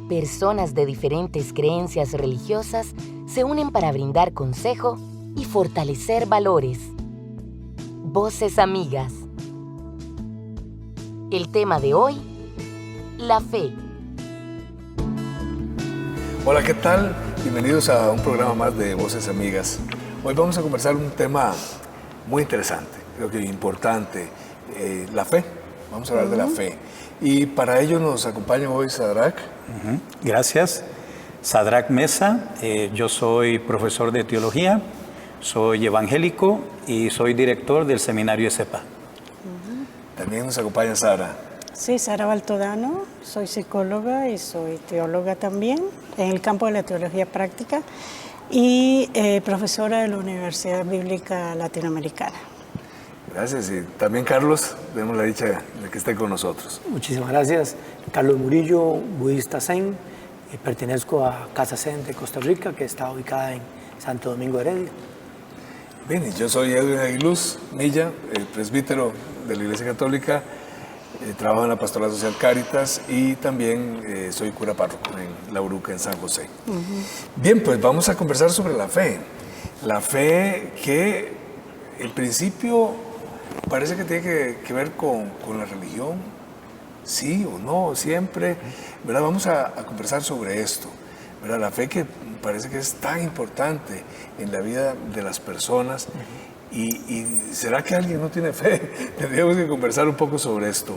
personas de diferentes creencias religiosas se unen para brindar consejo y fortalecer valores. Voces amigas. El tema de hoy, la fe. Hola, ¿qué tal? Bienvenidos a un programa más de Voces Amigas. Hoy vamos a conversar un tema muy interesante, creo que importante, la fe. Vamos a hablar de la fe. Y para ello nos acompaña hoy Sadrach. Gracias. Sadrach Mesa, yo soy profesor de teología, soy evangélico y soy director del seminario ESEPA. También nos acompaña Sara. Sí, Sara Baltodano, soy psicóloga y soy teóloga también en el campo de la teología práctica y profesora de la Universidad Bíblica Latinoamericana. Gracias. Y también Carlos, tenemos la dicha de que esté con nosotros. Muchísimas gracias. Carlos Murillo, budista zen, pertenezco a Casa Zen de Costa Rica, que está ubicada en Santo Domingo de Heredia. Bien, y yo soy Edwin Aguiluz Milla, presbítero de la Iglesia Católica, trabajo en la Pastoral Social Cáritas y también soy cura párroco en La Uruca, en San José. Bien, pues vamos a conversar sobre la fe. La fe que en principio parece que tiene que ver con la religión, sí o no, siempre, ¿verdad? Vamos a conversar sobre esto, ¿verdad? La fe que parece que es tan importante en la vida de las personas. ¿Y será que alguien no tiene fe? Tendríamos que conversar un poco sobre esto.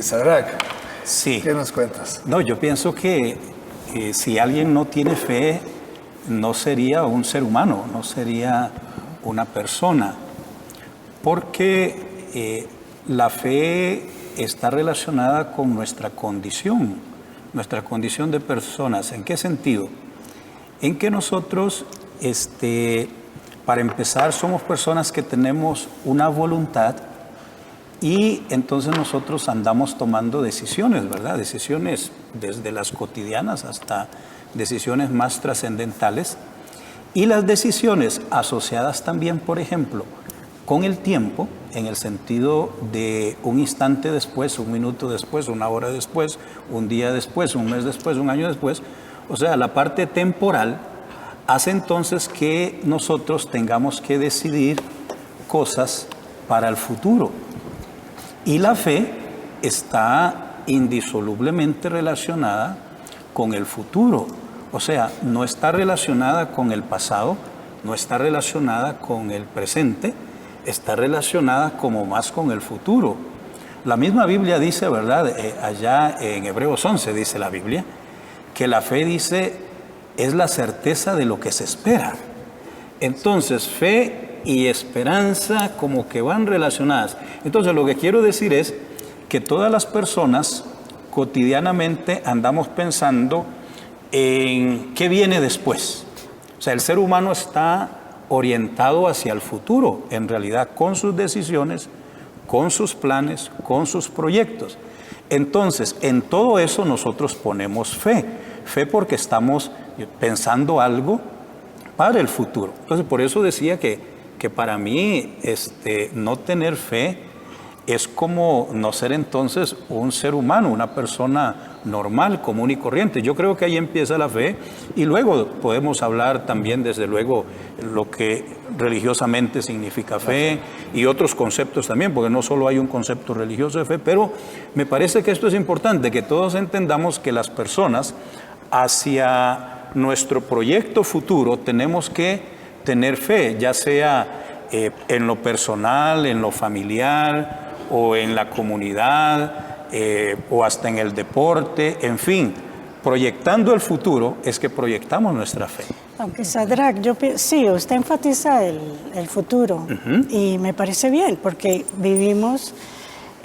Sadrach, Sí. ¿qué nos cuentas? No, yo pienso que si alguien no tiene fe, no sería un ser humano, no sería una persona, porque la fe está relacionada con nuestra condición de personas. ¿En qué sentido? En que nosotros, para empezar, somos personas que tenemos una voluntad y entonces nosotros andamos tomando decisiones, ¿verdad? Decisiones desde las cotidianas hasta decisiones más trascendentales. Y las decisiones asociadas también, por ejemplo, con el tiempo, en el sentido de un instante después, un minuto después, una hora después, un día después, un mes después, un año después, o sea, la parte temporal hace entonces que nosotros tengamos que decidir cosas para el futuro. Y la fe está indisolublemente relacionada con el futuro. O sea, no está relacionada con el pasado, no está relacionada con el presente, está relacionada como más con el futuro. La misma Biblia dice, ¿verdad? Allá en Hebreos 11 dice la Biblia, que la fe dice es la certeza de lo que se espera. Entonces, fe y esperanza como que van relacionadas. Entonces, lo que quiero decir es que todas las personas cotidianamente andamos pensando en qué viene después. O sea, el ser humano está orientado hacia el futuro, en realidad, con sus decisiones, con sus planes, con sus proyectos. Entonces, en todo eso nosotros ponemos fe. Fe porque estamos pensando algo para el futuro. Entonces, por eso decía que para mí no tener fe es como no ser entonces un ser humano, una persona normal, común y corriente. Yo creo que ahí empieza la fe y luego podemos hablar también, desde luego, lo que religiosamente significa fe y otros conceptos también, porque no solo hay un concepto religioso de fe, pero me parece que esto es importante, que todos entendamos que las personas hacia nuestro proyecto futuro tenemos que tener fe, ya sea en lo personal, en lo familiar o en la comunidad o hasta en el deporte, en fin, proyectando el futuro es que proyectamos nuestra fe. Aunque Sadrach, sí, usted enfatiza el futuro y me parece bien porque vivimos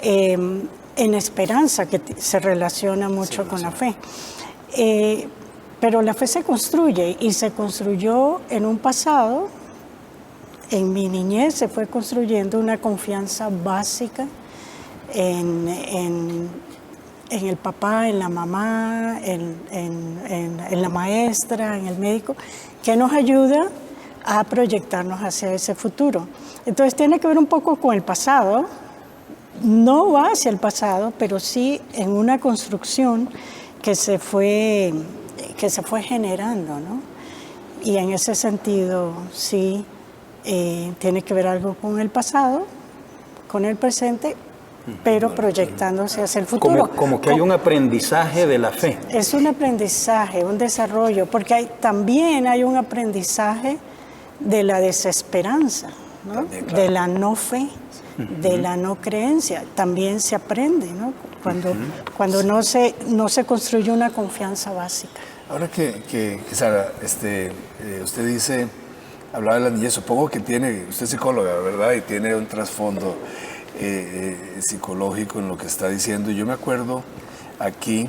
en esperanza, que se relaciona mucho con la fe. Pero la fe se construye y se construyó en un pasado. En mi niñez se fue construyendo una confianza básica en el papá, en la mamá, en la maestra, en el médico, que nos ayuda a proyectarnos hacia ese futuro. Entonces tiene que ver un poco con el pasado, no va hacia el pasado, pero sí en una construcción que se fue generando, ¿no? Y en ese sentido, sí, tiene que ver algo con el pasado, con el presente, pero proyectándose hacia el futuro. Como que hay un aprendizaje de la fe. Es un aprendizaje, un desarrollo, porque también hay un aprendizaje de la desesperanza, ¿no? También, claro. De la no fe, de la no creencia. También se aprende, ¿no? Cuando no se construye una confianza básica. Ahora que Sara, usted dice, hablaba de la niñez, supongo que usted es psicóloga, ¿verdad? Y tiene un trasfondo psicológico en lo que está diciendo. Yo me acuerdo aquí,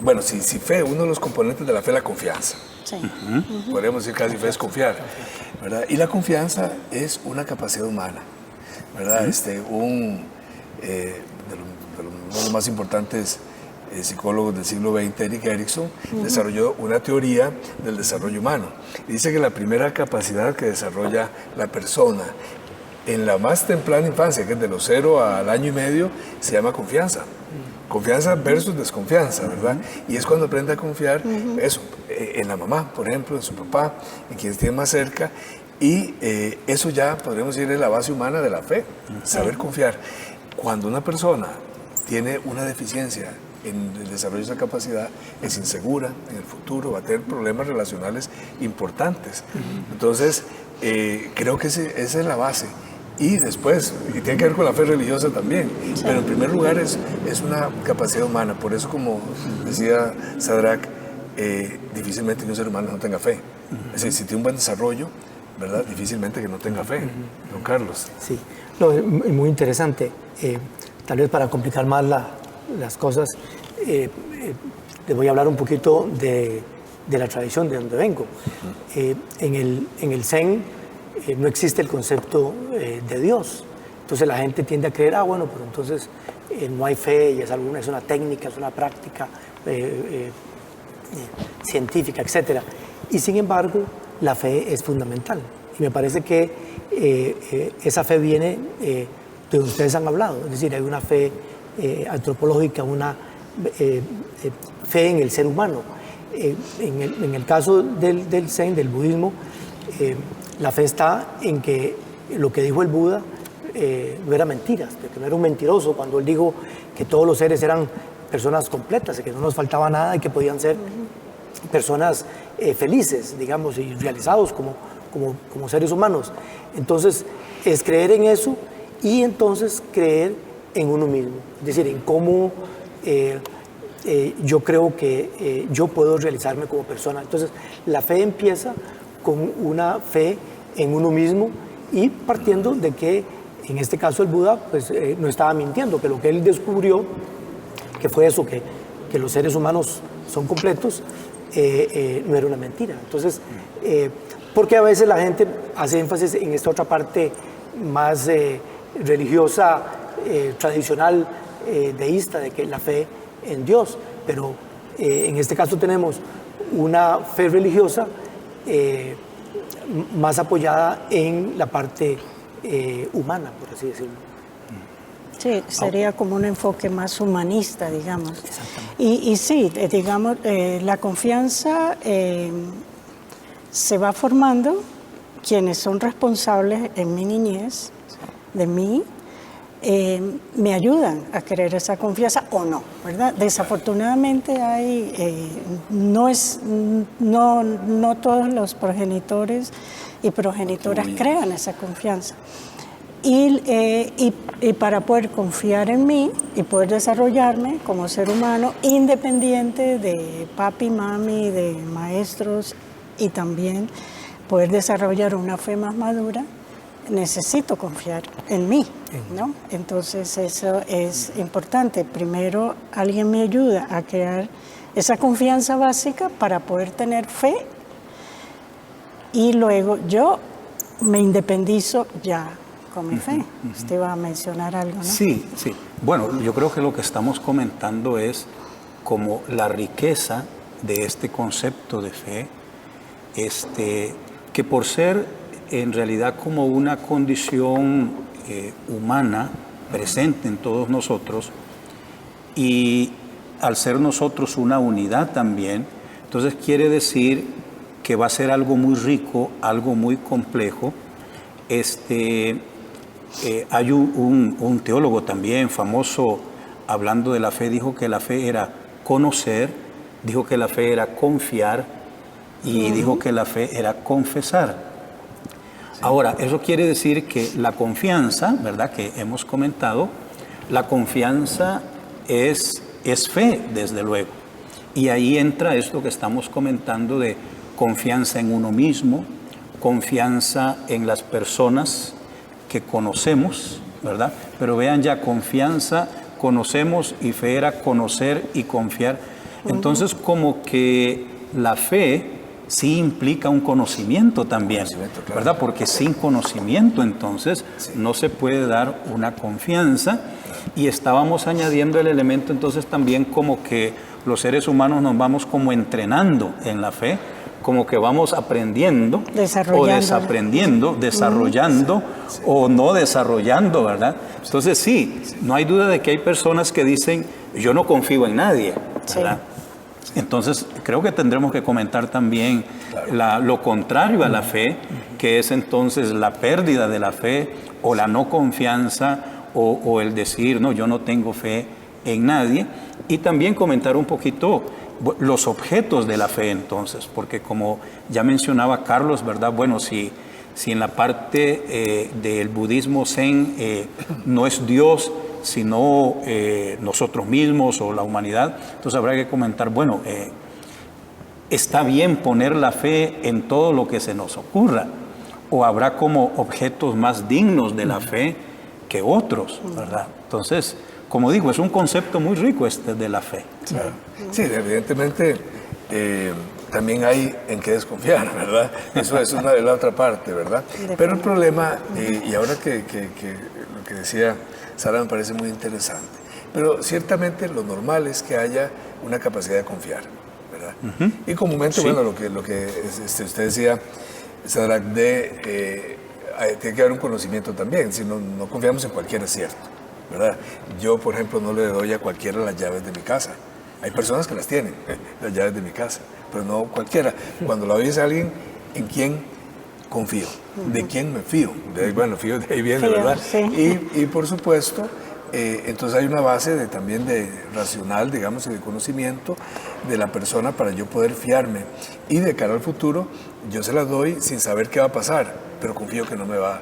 bueno, si fe, uno de los componentes de la fe es la confianza. Sí. Podríamos decir casi fe es confiar, ¿verdad? Y la confianza es una capacidad humana, ¿verdad? Uno de los más importantes psicólogos del siglo XX, Erik Erikson, desarrolló una teoría del desarrollo humano. Dice que la primera capacidad que desarrolla la persona en la más temprana infancia, que es de los 0 al año y medio, se llama confianza. Confianza versus desconfianza, ¿verdad? Y es cuando aprende a confiar, eso, en la mamá, por ejemplo, en su papá, en quienes tiene más cerca, y eso ya podríamos decir es la base humana de la fe, saber confiar. Cuando una persona tiene una deficiencia en el desarrollo de esa capacidad, es insegura en el futuro, va a tener problemas relacionales importantes. Entonces, creo que esa es la base. Y después, y tiene que ver con la fe religiosa también, pero en primer lugar es una capacidad humana. Por eso, como decía Sadrach, difícilmente que un ser humano no tenga fe. Es decir, si tiene un buen desarrollo, ¿verdad? Difícilmente que no tenga fe. Don Carlos. Sí, no, es muy interesante. Tal vez para complicar más las cosas, les voy a hablar un poquito de la tradición de donde vengo. En el Zen no existe el concepto de Dios. Entonces la gente tiende a creer, bueno, pero entonces no hay fe y es una técnica, es una práctica científica, etc. Y sin embargo, la fe es fundamental. Y me parece que esa fe viene de donde ustedes han hablado. Es decir, hay una fe antropológica, una fe en el ser humano. En el caso del Zen, del budismo, la fe está en que lo que dijo el Buda no era mentira, que no era un mentiroso cuando él dijo que todos los seres eran personas completas, que no nos faltaba nada y que podían ser personas felices, digamos, y realizados como seres humanos. Entonces, es creer en eso y entonces creer en uno mismo, es decir, en cómo yo creo que yo puedo realizarme como persona. Entonces, la fe empieza con una fe en uno mismo y partiendo de que, en este caso, el Buda pues, no estaba mintiendo, que lo que él descubrió, que fue eso, que los seres humanos son completos, no era una mentira. Entonces, porque a veces la gente hace énfasis en esta otra parte más religiosa, tradicional, deísta, de que la fe en Dios, pero en este caso tenemos una fe religiosa más apoyada en la parte humana, por así decirlo. Sí, sería como un enfoque más humanista, digamos. Y sí, digamos, la confianza se va formando quienes son responsables en mi niñez, de mí, me ayudan a querer esa confianza o no, ¿verdad? Desafortunadamente no todos los progenitores y progenitoras crean esa confianza. Y para poder confiar en mí y poder desarrollarme como ser humano independiente de papi, mami, de maestros y también poder desarrollar una fe más madura, necesito confiar en mí, ¿no? Entonces eso es importante. Primero alguien me ayuda a crear esa confianza básica para poder tener fe y luego yo me independizo ya con mi fe. Usted iba a mencionar algo, ¿no? Sí, sí. Bueno, yo creo que lo que estamos comentando es como la riqueza de este concepto de fe, que por ser en realidad como una condición humana presente en todos nosotros y al ser nosotros una unidad también, entonces quiere decir que va a ser algo muy rico, algo muy complejo. Hay un teólogo también famoso, hablando de la fe, dijo que la fe era conocer, dijo que la fe era confiar y dijo que la fe era confesar. Ahora, eso quiere decir que la confianza, ¿verdad?, que hemos comentado, la confianza es fe, desde luego. Y ahí entra esto que estamos comentando de confianza en uno mismo, confianza en las personas que conocemos, ¿verdad? Pero vean ya, confianza, conocemos, y fe era conocer y confiar. Entonces, como que la fe sí implica un conocimiento también, ¿verdad? Porque sin conocimiento, entonces, no se puede dar una confianza. Y estábamos añadiendo el elemento, entonces, también como que los seres humanos nos vamos como entrenando en la fe, como que vamos aprendiendo o desaprendiendo, desarrollando o no desarrollando, ¿verdad? Entonces sí, no hay duda de que hay personas que dicen, yo no confío en nadie, ¿verdad? Entonces creo que tendremos que comentar también lo contrario a la fe, que es entonces la pérdida de la fe o la no confianza o el decir, no, yo no tengo fe en nadie. Y también comentar un poquito los objetos de la fe entonces, porque como ya mencionaba Carlos, ¿verdad? Bueno, si en la parte del budismo zen no es Dios, sino nosotros mismos o la humanidad, entonces habrá que comentar, bueno, está bien poner la fe en todo lo que se nos ocurra, o habrá como objetos más dignos de la fe que otros, ¿verdad? Entonces, como digo, es un concepto muy rico de la fe. Claro. Sí, evidentemente también hay en qué desconfiar, ¿verdad? Eso es la otra parte, ¿verdad? Pero el problema, y ahora que lo que decía Sara me parece muy interesante, pero ciertamente lo normal es que haya una capacidad de confiar, ¿verdad? Y comúnmente, bueno, lo que usted decía, Sara, tiene que haber un conocimiento también, si no confiamos en cualquier acierto, ¿verdad? Yo, por ejemplo, no le doy a cualquiera las llaves de mi casa. Hay personas que las tienen, las llaves de mi casa, pero no cualquiera. Cuando la oyes a alguien, ¿en quién confío? ¿De quién me fío? Bueno, fío de ahí viene, ¿verdad? Sí. Y por supuesto, entonces hay una base también de racional, digamos, y de conocimiento de la persona para yo poder fiarme. Y de cara al futuro, yo se las doy sin saber qué va a pasar, pero confío que no me va a...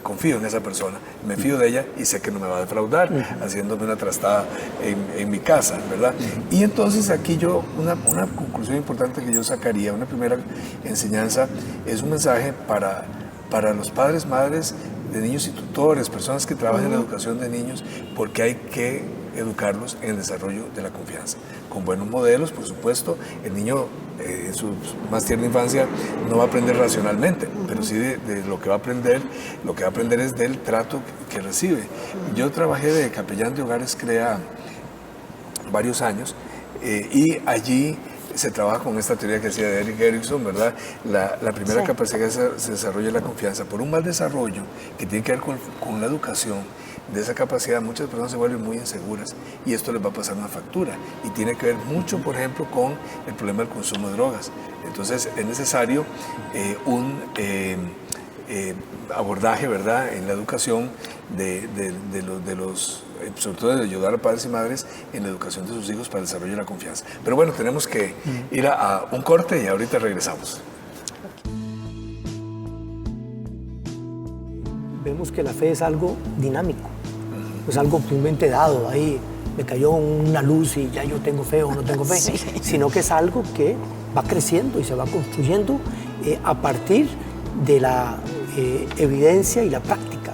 Confío en esa persona, me fío de ella y sé que no me va a defraudar, haciéndome una trastada en mi casa, ¿verdad? Y entonces aquí una conclusión importante que yo sacaría, una primera enseñanza, es un mensaje para los padres, madres de niños y tutores, personas que trabajan en la educación de niños, porque hay que educarlos en el desarrollo de la confianza. Con buenos modelos, por supuesto, el niño en su más tierna infancia no va a aprender racionalmente, pero sí de lo que va a aprender es del trato que recibe. Yo trabajé de capellán de hogares CREA varios años y allí se trabaja con esta teoría que decía de Erik Erikson, ¿verdad? La primera capacidad que se desarrolla es la confianza. Por un mal desarrollo que tiene que ver con la educación, de esa capacidad muchas personas se vuelven muy inseguras y esto les va a pasar una factura y tiene que ver mucho, por ejemplo, con el problema del consumo de drogas. Entonces es necesario un abordaje, ¿verdad?, en la educación de los sobre todo de ayudar a padres y madres en la educación de sus hijos para el desarrollo de la confianza. Pero bueno, tenemos que ir a un corte y ahorita regresamos. Vemos que la fe es algo dinámico, es algo comúnmente dado, ahí me cayó una luz y ya yo tengo fe o no tengo fe, sino que es algo que va creciendo y se va construyendo a partir de la evidencia y la práctica.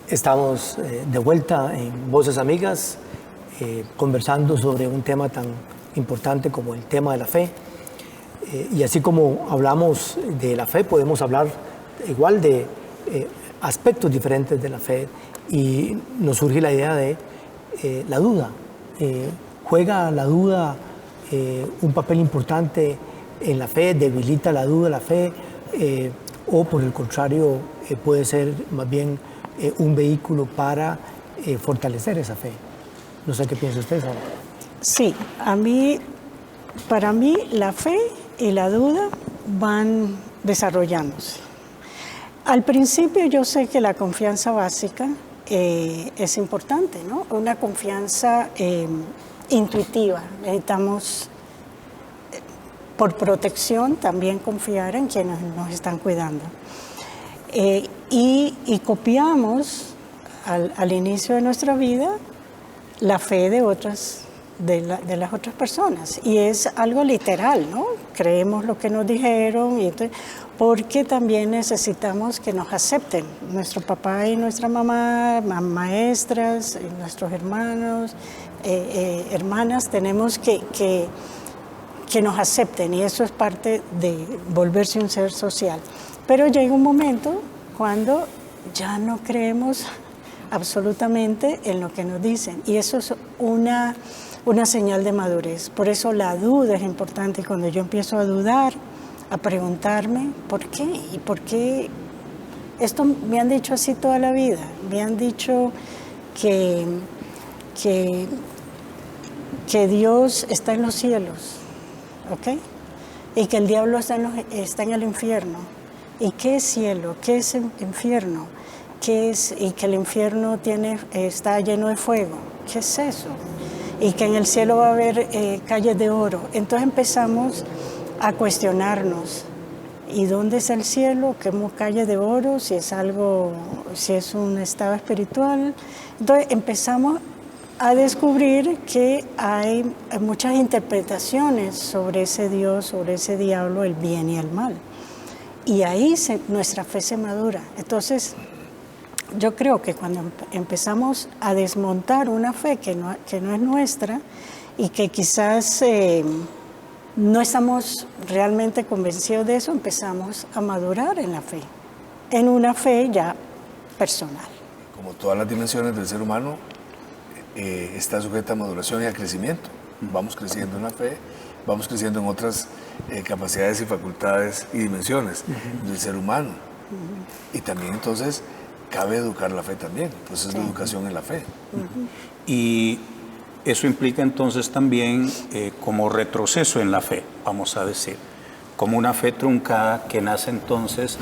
Estamos de vuelta en Voces Amigas, conversando sobre un tema tan importante como el tema de la fe. Y así como hablamos de la fe, podemos hablar igual de aspectos diferentes de la fe. Y nos surge la idea de la duda. ¿Juega la duda un papel importante en la fe? ¿Debilita la duda la fe? ¿O por el contrario puede ser más bien un vehículo para fortalecer esa fe? No sé qué piensa usted, Sara. Sí, para mí la fe y la duda van desarrollándose. Al principio yo sé que la confianza básica es importante, ¿no? Una confianza intuitiva. Necesitamos, por protección, también confiar en quienes nos están cuidando. Y copiamos al inicio de nuestra vida la fe de las otras personas. Y es algo literal, ¿no? Creemos lo que nos dijeron, y entonces, porque también necesitamos que nos acepten. Nuestro papá y nuestra mamá, maestras, nuestros hermanos, hermanas, tenemos que nos acepten, y eso es parte de volverse un ser social. Pero llega un momento cuando ya no creemos absolutamente en lo que nos dicen, y eso es una señal de madurez. Por eso la duda es importante. Cuando yo empiezo a dudar, a preguntarme ¿por qué? ¿Y por qué? Esto me han dicho así toda la vida. Me han dicho que Dios está en los cielos, ¿ok? Y que el diablo está en el infierno. ¿Y qué es cielo? ¿Qué es infierno? ¿Qué es? Y que el infierno está lleno de fuego. ¿Qué es eso? Y que en el cielo va a haber calles de oro. Entonces empezamos a cuestionarnos. ¿Y dónde es el cielo? ¿Qué calle de oro? Si es un estado espiritual. Entonces empezamos a descubrir que hay muchas interpretaciones sobre ese Dios, sobre ese diablo, el bien y el mal. Y ahí nuestra fe se madura. Entonces, yo creo que cuando empezamos a desmontar una fe que no es nuestra y que quizás no estamos realmente convencidos de eso, empezamos a madurar en la fe, en una fe ya personal. Como todas las dimensiones del ser humano, está sujeta a maduración y a crecimiento. Vamos creciendo en la fe, vamos creciendo en otras capacidades y facultades y dimensiones del ser humano. Y también entonces cabe educar la fe también, entonces es la educación en la fe. Y eso implica entonces también como retroceso en la fe, vamos a decir, como una fe truncada que nace entonces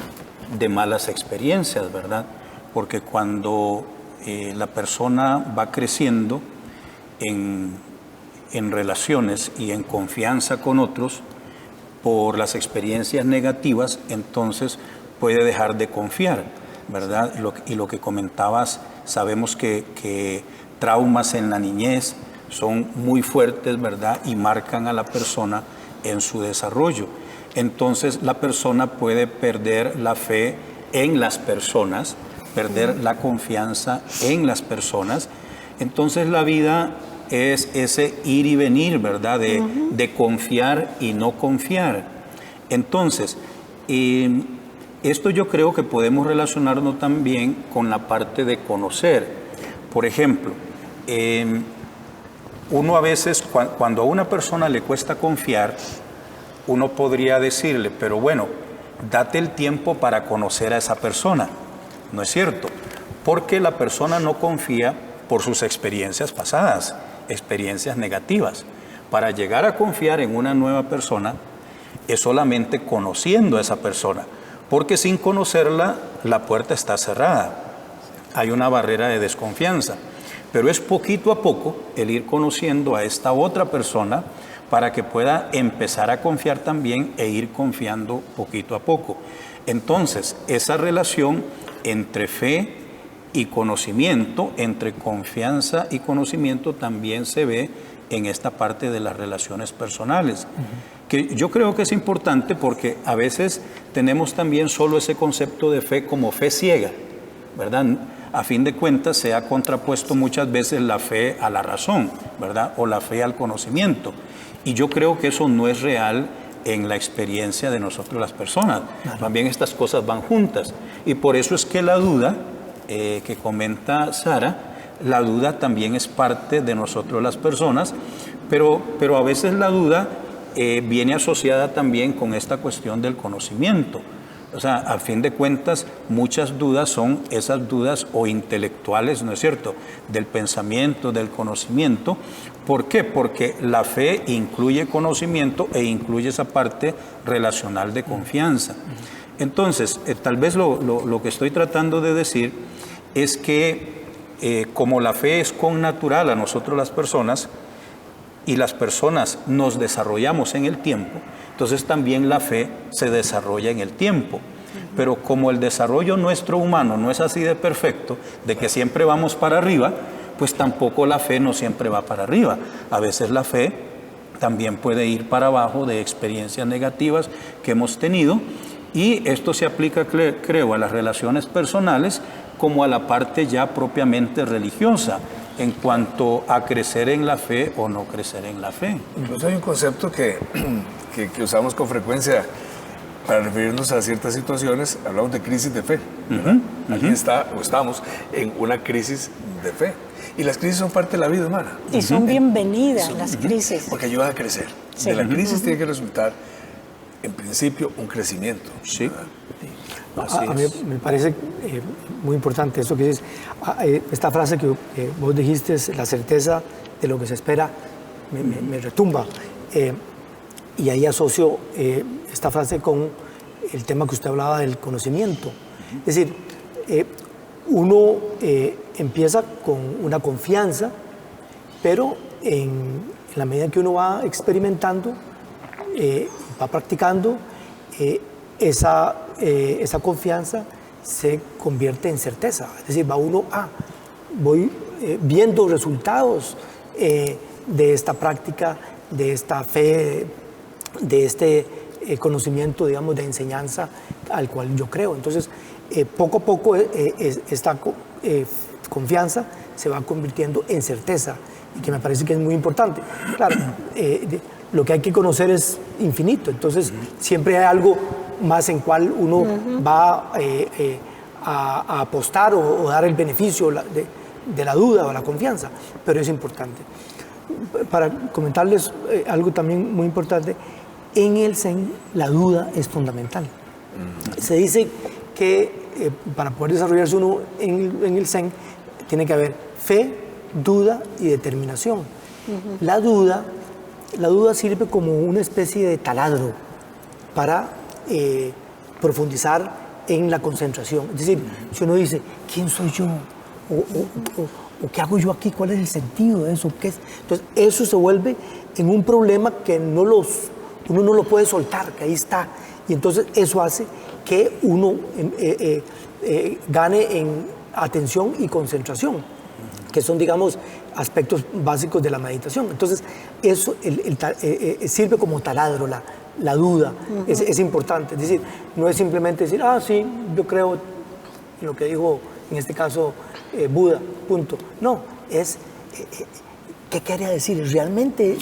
de malas experiencias, ¿verdad? Porque cuando la persona va creciendo en relaciones y en confianza con otros por las experiencias negativas, entonces puede dejar de confiar, ¿verdad? Y lo que comentabas, sabemos que traumas en la niñez son muy fuertes, ¿verdad? Y marcan a la persona en su desarrollo. Entonces la persona puede perder la fe en las personas, perder la confianza en las personas. Entonces la vida es ese ir y venir, ¿verdad? De confiar y no confiar. Entonces, esto yo creo que podemos relacionarnos también con la parte de conocer. Por ejemplo, uno a veces, cuando a una persona le cuesta confiar, uno podría decirle, pero bueno, date el tiempo para conocer a esa persona. ¿No es cierto? Porque la persona no confía por sus experiencias pasadas, experiencias negativas. Para llegar a confiar en una nueva persona es solamente conociendo a esa persona, porque sin conocerla la puerta está cerrada. Hay una barrera de desconfianza, pero es poquito a poco el ir conociendo a esta otra persona para que pueda empezar a confiar también e ir confiando poquito a poco. Entonces, esa relación entre fe y conocimiento, entre confianza y conocimiento, también se ve en esta parte de las relaciones personales, que yo creo que es importante porque a veces tenemos también solo ese concepto de fe como fe ciega, ¿verdad? A fin de cuentas se ha contrapuesto muchas veces la fe a la razón, ¿verdad? O la fe al conocimiento. Y yo creo que eso no es real en la experiencia de nosotros las personas. También estas cosas van juntas. Y por eso es que la duda que comenta Sara, la duda también es parte de nosotros las personas, pero a veces la duda viene asociada también con esta cuestión del conocimiento. O sea, a fin de cuentas, muchas dudas son esas dudas o intelectuales, ¿no es cierto?, del pensamiento, del conocimiento. ¿Por qué? Porque la fe incluye conocimiento e incluye esa parte relacional de confianza. Entonces, tal vez lo que estoy tratando de decir es que como la fe es connatural a nosotros las personas, y las personas nos desarrollamos en el tiempo, entonces también la fe se desarrolla en el tiempo. Pero como el desarrollo nuestro humano no es así de perfecto, de que siempre vamos para arriba, pues tampoco la fe no siempre va para arriba. A veces la fe también puede ir para abajo de experiencias negativas que hemos tenido, y esto se aplica, creo, a las relaciones personales como a la parte ya propiamente religiosa, en cuanto a crecer en la fe o no crecer en la fe. Incluso hay un concepto que usamos con frecuencia para referirnos a ciertas situaciones. Hablamos de crisis de fe. Aquí estamos en una crisis de fe. Y las crisis son parte de la vida humana. Y son bienvenidas las crisis. Porque ayudan a crecer. Sí. De la crisis tiene que resultar, en principio, un crecimiento. Sí. A mí me parece muy importante eso que dices. Esta frase que vos dijiste, la certeza de lo que se espera, me retumba. Y ahí asocio esta frase con el tema que usted hablaba del conocimiento. Es decir, uno empieza con una confianza, pero en la medida que uno va experimentando, va practicando, esa confianza se convierte en certeza. Es decir, va uno voy viendo resultados de esta práctica, de esta fe, de este conocimiento, digamos, de enseñanza al cual yo creo. Entonces, poco a poco esta confianza se va convirtiendo en certeza, y que me parece que es muy importante. Claro, lo que hay que conocer es infinito, entonces siempre hay algo más en cual uno va a apostar o dar el beneficio de la duda o la confianza, pero es importante. Para comentarles algo también muy importante, en el Zen la duda es fundamental. Se dice que para poder desarrollarse uno en el Zen tiene que haber fe, duda y determinación. La duda sirve como una especie de taladro para profundizar en la concentración. Es decir, si uno dice, ¿quién soy yo? ¿O qué hago yo aquí? ¿Cuál es el sentido de eso? ¿Qué es? Entonces, eso se vuelve en un problema que uno no lo puede soltar, que ahí está. Y entonces eso hace que uno gane en atención y concentración, que son, digamos, aspectos básicos de la meditación. Entonces, eso sirve como taladro, la duda. Es importante. Es decir, no es simplemente decir, sí, yo creo en lo que dijo, en este caso, Buda, punto. No, es, ¿qué quería decir? Realmente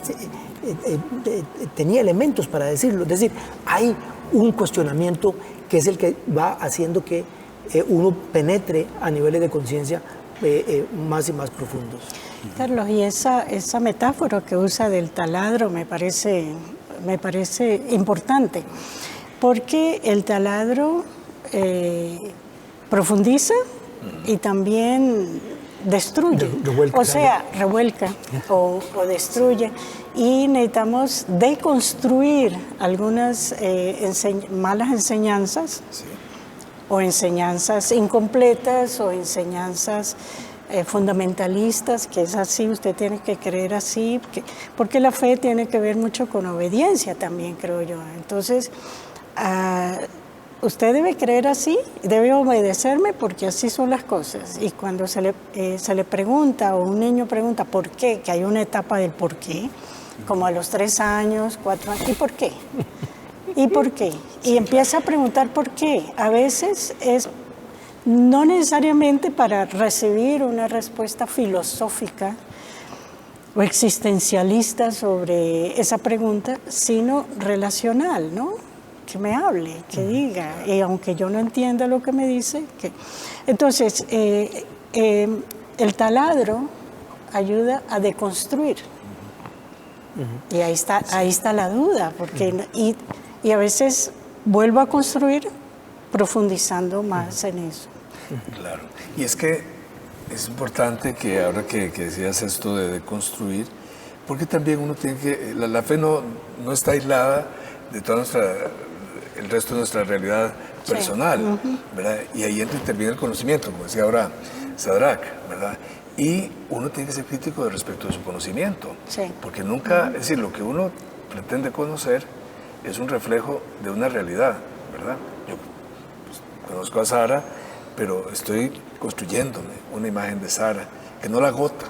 tenía elementos para decirlo. Es decir, hay un cuestionamiento que es el que va haciendo que uno penetre a niveles de conciencia más y más profundos. Carlos, y esa metáfora que usa del taladro me parece importante, porque el taladro profundiza y también destruye, revuelca o destruye, y necesitamos deconstruir algunas malas enseñanzas, sí, o enseñanzas incompletas o enseñanzas fundamentalistas, que es así, usted tiene que creer así, porque la fe tiene que ver mucho con obediencia también, creo yo. Entonces, usted debe creer así, debe obedecerme porque así son las cosas. Y cuando se le pregunta, o un niño pregunta por qué, que hay una etapa del por qué, como a los 3 años, 4 años, ¿y por qué? ¿Y por qué? Y empieza a preguntar por qué. A veces es no necesariamente para recibir una respuesta filosófica o existencialista sobre esa pregunta, sino relacional, ¿no? que me hable, que diga, y aunque yo no entienda lo que me dice, que... Entonces, el taladro ayuda a deconstruir. Y ahí está la duda, porque y a veces vuelvo a construir profundizando más en eso. Claro. Y es que es importante que ahora que decías esto de deconstruir, porque también uno tiene que, la fe no está aislada de toda el resto de nuestra realidad personal, ¿verdad? Y ahí interviene el conocimiento, como decía ahora Sadrach, ¿verdad? Y uno tiene que ser crítico respecto de su conocimiento, porque nunca, es decir, lo que uno pretende conocer es un reflejo de una realidad, ¿verdad? Yo pues, conozco a Sara, pero estoy construyéndome una imagen de Sara, que no la agota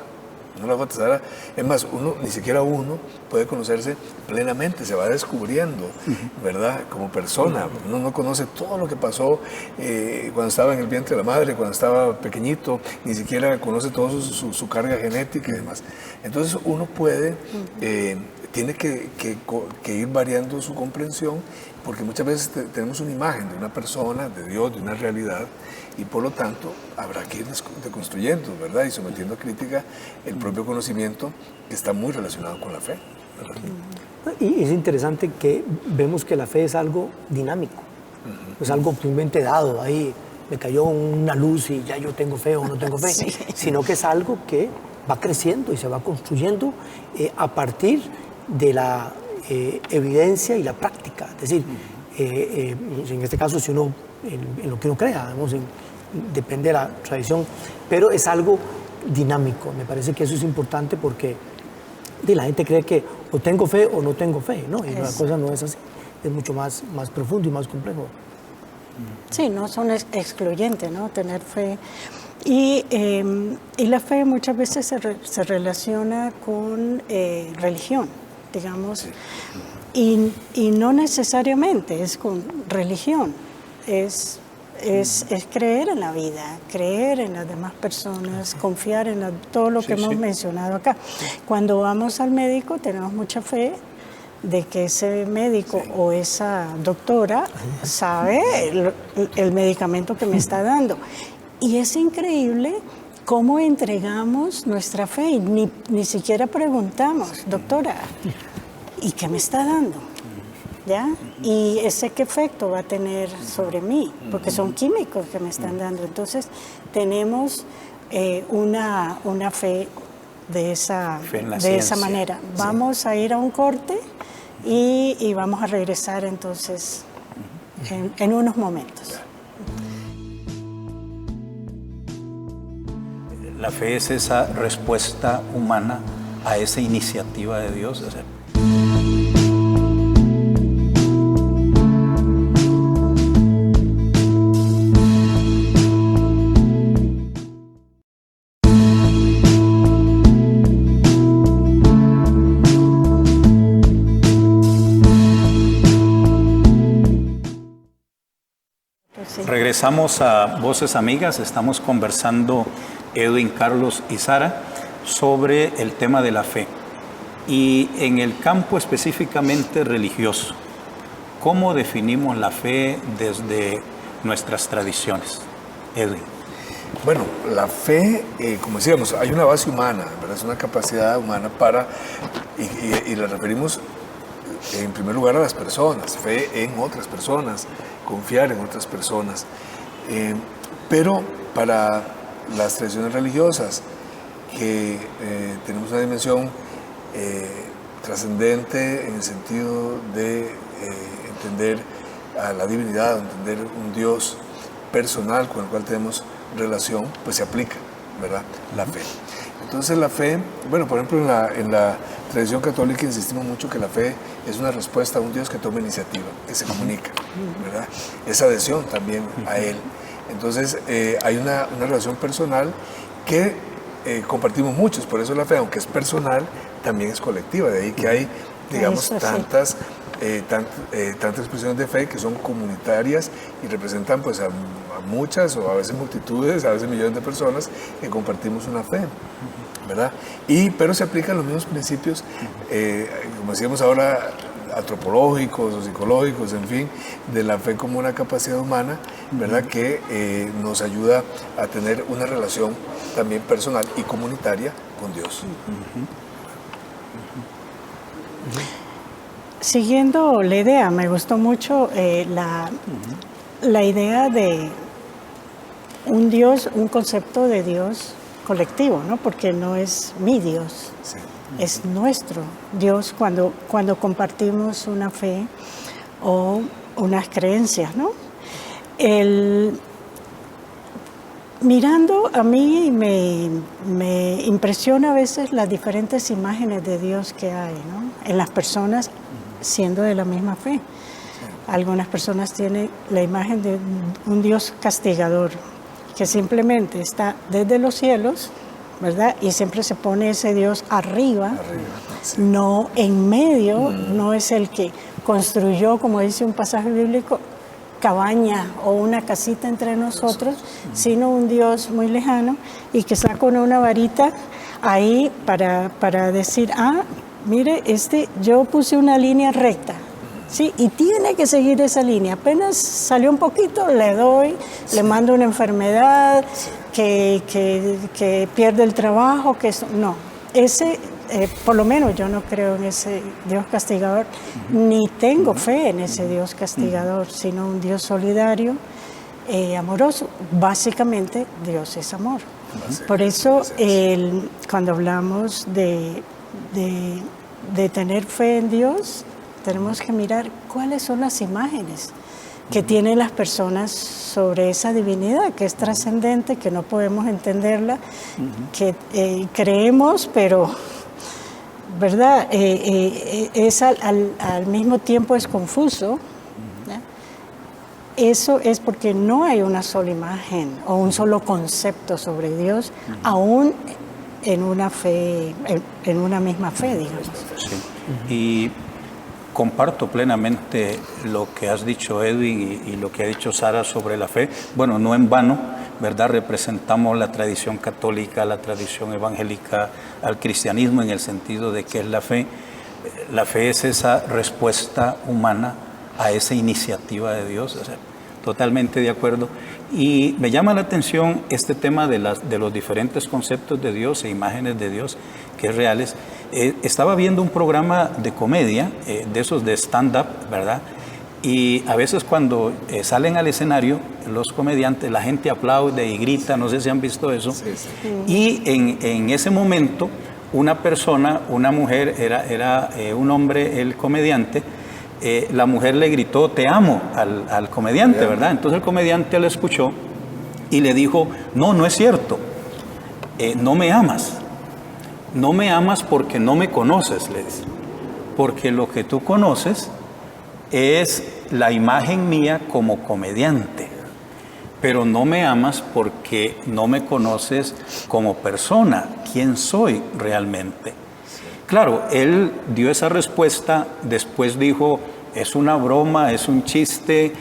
Sara. Es más, ni siquiera uno puede conocerse plenamente, se va descubriendo, ¿verdad? Como persona. Uno no conoce todo lo que pasó cuando estaba en el vientre de la madre, cuando estaba pequeñito, ni siquiera conoce toda su carga genética y demás. Entonces uno tiene que ir variando su comprensión, porque muchas veces tenemos una imagen de una persona, de Dios, de una realidad, y por lo tanto habrá que ir deconstruyendo, ¿verdad? Y sometiendo a crítica el propio conocimiento que está muy relacionado con la fe, ¿verdad? Y es interesante que vemos que la fe es algo dinámico, no es algo simplemente dado, ahí me cayó una luz y ya yo tengo fe o no tengo fe, sino que es algo que va creciendo y se va construyendo a partir de la evidencia y la práctica. Es decir, en este caso, si uno, en lo que uno crea, digamos, depende de la tradición, pero es algo dinámico. Me parece que eso es importante porque la gente cree que o tengo fe o no tengo fe, ¿no? Y la cosa no es así, es mucho más profundo y más complejo. Sí, no son excluyentes, ¿no? Tener fe. Y la fe muchas veces se relaciona con religión, digamos, y no necesariamente es con religión, es creer en la vida, creer en las demás personas, confiar en todo lo que hemos mencionado acá. Cuando vamos al médico tenemos mucha fe de que ese médico o esa doctora sabe el medicamento que me está dando. Y es increíble cómo entregamos nuestra fe y ni siquiera preguntamos, doctora, ¿y qué me está dando? ¿Ya? ¿Y ese qué efecto va a tener sobre mí? Porque son químicos que me están dando. Entonces, tenemos una fe de esa manera. Vamos a ir a un corte y vamos a regresar entonces en unos momentos. La fe es esa respuesta humana a esa iniciativa de Dios de hacer. Regresamos a Voces Amigas, estamos conversando Edwin, Carlos y Sara sobre el tema de la fe y en el campo específicamente religioso. ¿Cómo definimos la fe desde nuestras tradiciones? Edwin. Bueno, la fe, como decíamos, hay una base humana, ¿verdad? Es una capacidad humana y la referimos en primer lugar a las personas, fe en otras personas, confiar en otras personas. Pero para las tradiciones religiosas, que tenemos una dimensión trascendente en el sentido de entender a la divinidad, entender un Dios personal con el cual tenemos relación, pues se aplica, ¿verdad?, la fe. Entonces la fe, bueno, por ejemplo en la tradición católica insistimos mucho que la fe es una respuesta a un Dios que toma iniciativa, que se comunica, ¿verdad? Es adhesión también a Él. Entonces hay una relación personal que compartimos muchos, por eso la fe, aunque es personal, también es colectiva, de ahí que hay, digamos, tantas expresiones de fe que son comunitarias y representan pues a muchas o a veces multitudes, a veces millones de personas que compartimos una fe, ¿verdad? Pero se aplican los mismos principios, como decíamos ahora antropológicos o psicológicos, en fin, de la fe como una capacidad humana, ¿verdad? Que nos ayuda a tener una relación también personal y comunitaria con Dios. Siguiendo la idea, me gustó mucho la idea de un Dios, un concepto de Dios colectivo, ¿no? Porque no es mi Dios, Sí. es nuestro Dios cuando compartimos una fe o unas creencias, ¿no? Mirando a mí me impresiona a veces las diferentes imágenes de Dios que hay, ¿no? En las personas siendo de la misma fe. Algunas personas tienen la imagen de un Dios castigador, que simplemente está desde los cielos, ¿verdad? Y siempre se pone ese Dios arriba, Sí. no en medio, no es el que construyó, como dice un pasaje bíblico, cabaña o una casita entre nosotros, sino un Dios muy lejano y que está con una varita ahí para decir, mire, yo puse una línea recta, ¿sí? Y tiene que seguir esa línea. Apenas salió un poquito, le doy, le mando una enfermedad, que pierde el trabajo, no. Por lo menos yo no creo en ese Dios castigador, ni tengo fe en ese Dios castigador, sino un Dios solidario, amoroso. Básicamente, Dios es amor. Por eso, cuando hablamos de tener fe en Dios, tenemos que mirar cuáles son las imágenes que tienen las personas sobre esa divinidad, que es trascendente, que no podemos entenderla, que creemos, pero, ¿verdad? Es al mismo tiempo es confuso. Eso es porque no hay una sola imagen o un solo concepto sobre Dios, aún en una fe, en una misma fe, digamos. Sí. Y comparto plenamente lo que has dicho, Edwin, y lo que ha dicho Sara sobre la fe. Bueno, no en vano, ¿verdad? Representamos la tradición católica, la tradición evangélica al cristianismo en el sentido de que es la fe. La fe es esa respuesta humana a esa iniciativa de Dios. O sea, totalmente de acuerdo. Y me llama la atención este tema de los diferentes conceptos de Dios e imágenes de Dios que es reales. Estaba viendo un programa de comedia, de esos de stand-up, ¿verdad? Y a veces cuando salen al escenario, los comediantes, la gente aplaude y grita, no sé si han visto eso. Sí, sí. Y en ese momento, una persona, una mujer, era un hombre, el comediante, la mujer le gritó, te amo, al comediante, ¿verdad? Entonces el comediante lo escuchó y le dijo, no es cierto, no me amas. No me amas porque no me conoces, le dice. Porque lo que tú conoces es la imagen mía como comediante. Pero no me amas porque no me conoces como persona, quién soy realmente. Claro, él dio esa respuesta, después dijo, es una broma, es un chiste,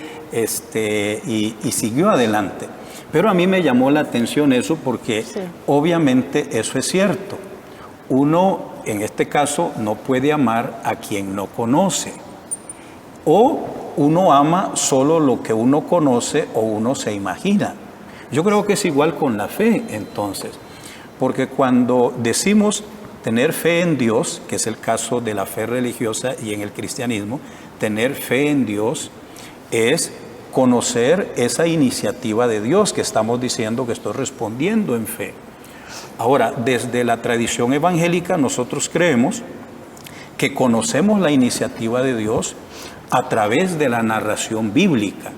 y siguió adelante. Pero a mí me llamó la atención eso porque obviamente eso es cierto. Uno, en este caso, no puede amar a quien no conoce. O uno ama solo lo que uno conoce o uno se imagina. Yo creo que es igual con la fe, entonces. Porque cuando decimos tener fe en Dios, que es el caso de la fe religiosa y en el cristianismo, tener fe en Dios es conocer esa iniciativa de Dios que estamos diciendo que estoy respondiendo en fe. Ahora, desde la tradición evangélica nosotros creemos que conocemos la iniciativa de Dios a través de la narración bíblica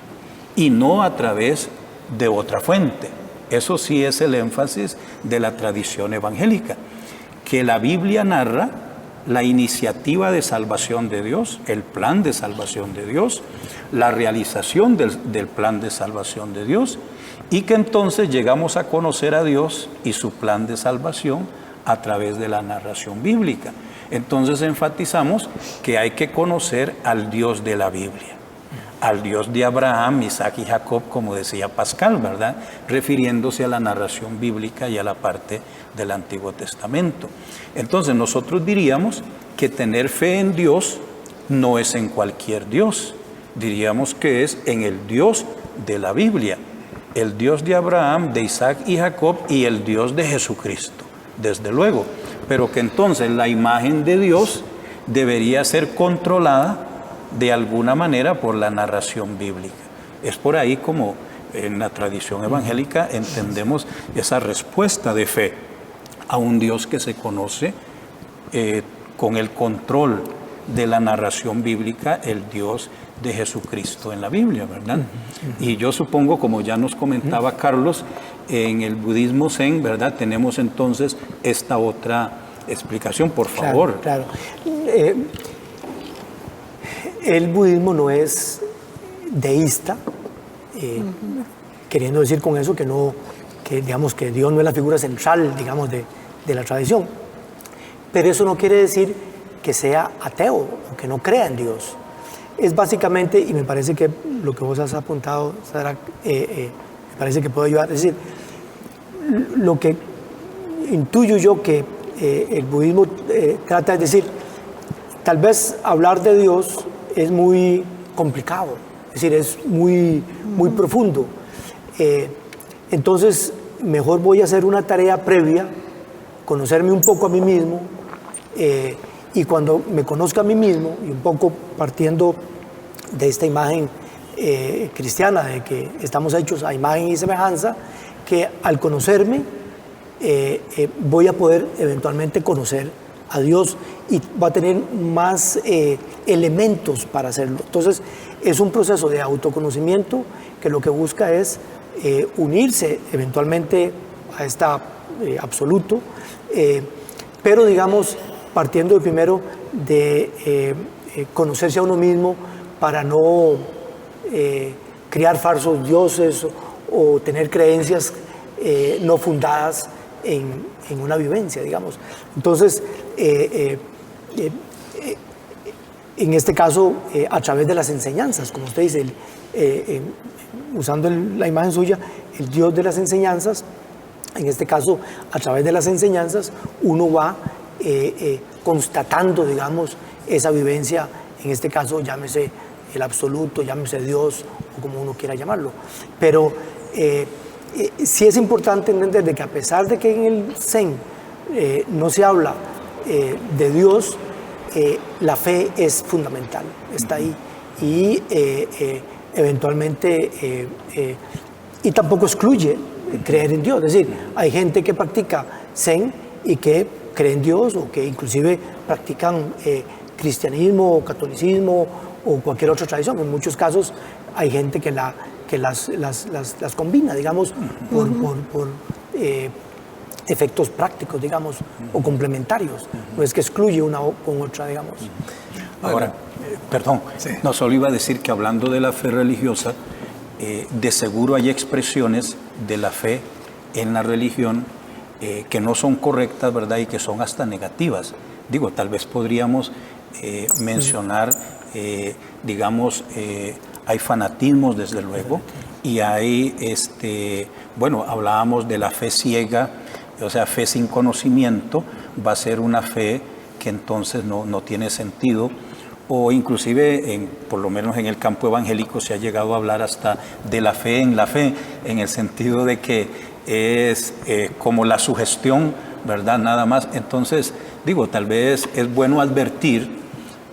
y no a través de otra fuente. Eso sí es el énfasis de la tradición evangélica, que la Biblia narra la iniciativa de salvación de Dios, el plan de salvación de Dios, la realización del plan de salvación de Dios, y que entonces llegamos a conocer a Dios y su plan de salvación a través de la narración bíblica. Entonces enfatizamos que hay que conocer al Dios de la Biblia, al Dios de Abraham, Isaac y Jacob, como decía Pascal, ¿verdad? Refiriéndose a la narración bíblica y a la parte del Antiguo Testamento. Entonces nosotros diríamos que tener fe en Dios no es en cualquier Dios, diríamos que es en el Dios de la Biblia, el Dios de Abraham, de Isaac y Jacob y el Dios de Jesucristo, desde luego, pero que entonces la imagen de Dios debería ser controlada de alguna manera por la narración bíblica. Es por ahí como en la tradición evangélica entendemos esa respuesta de fe a un Dios que se conoce con el control de la narración bíblica, el Dios de Jesucristo en la Biblia, ¿verdad? Y yo supongo, como ya nos comentaba Carlos, en el budismo zen, ¿verdad? Tenemos entonces esta otra explicación, por favor. Claro. El budismo no es deísta, queriendo decir con eso que digamos que Dios no es la figura central, digamos, de la tradición. Pero eso no quiere decir que sea ateo o que no crea en Dios. Es básicamente, y me parece que lo que vos has apuntado, Sara, me parece que puede ayudar. Es decir, lo que intuyo yo que el budismo trata de decir, tal vez hablar de Dios es muy complicado, es decir, es muy profundo. Entonces, mejor voy a hacer una tarea previa, conocerme un poco a mí mismo, y cuando me conozca a mí mismo, y un poco partiendo de esta imagen cristiana, de que estamos hechos a imagen y semejanza, que al conocerme voy a poder eventualmente conocer a Dios y va a tener más elementos para hacerlo. Entonces, es un proceso de autoconocimiento que lo que busca es unirse eventualmente a esta absoluto, pero digamos, partiendo de primero de conocerse a uno mismo para no crear falsos dioses o tener creencias no fundadas en una vivencia, digamos. Entonces, en este caso, a través de las enseñanzas, como usted dice, usando la imagen suya, el Dios de las enseñanzas, en este caso, a través de las enseñanzas, uno va constatando, digamos, esa vivencia, en este caso, llámese el absoluto, llámese Dios, o como uno quiera llamarlo. Pero sí es importante entender de que a pesar de que en el Zen no se habla de Dios, la fe es fundamental, está ahí. Y eventualmente, y tampoco excluye creer en Dios. Es decir, hay gente que practica Zen y que cree en Dios, o que inclusive practican cristianismo o catolicismo o cualquier otra tradición. En muchos casos hay gente que las combina, digamos, por efectos prácticos, digamos, o complementarios. No es que excluye una con otra, digamos. Ahora, perdón, Sí. no solo iba a decir que hablando de la fe religiosa, de seguro hay expresiones de la fe en la religión que no son correctas, ¿verdad? Y que son hasta negativas. Digo, tal vez podríamos mencionar, digamos, hay fanatismos, desde luego, y hay, bueno, hablábamos de la fe ciega, o sea, fe sin conocimiento, va a ser una fe que entonces no tiene sentido, o inclusive, por lo menos en el campo evangélico, se ha llegado a hablar hasta de la fe, en el sentido de que es como la sugestión, ¿verdad? Nada más. Entonces, digo, tal vez es bueno advertir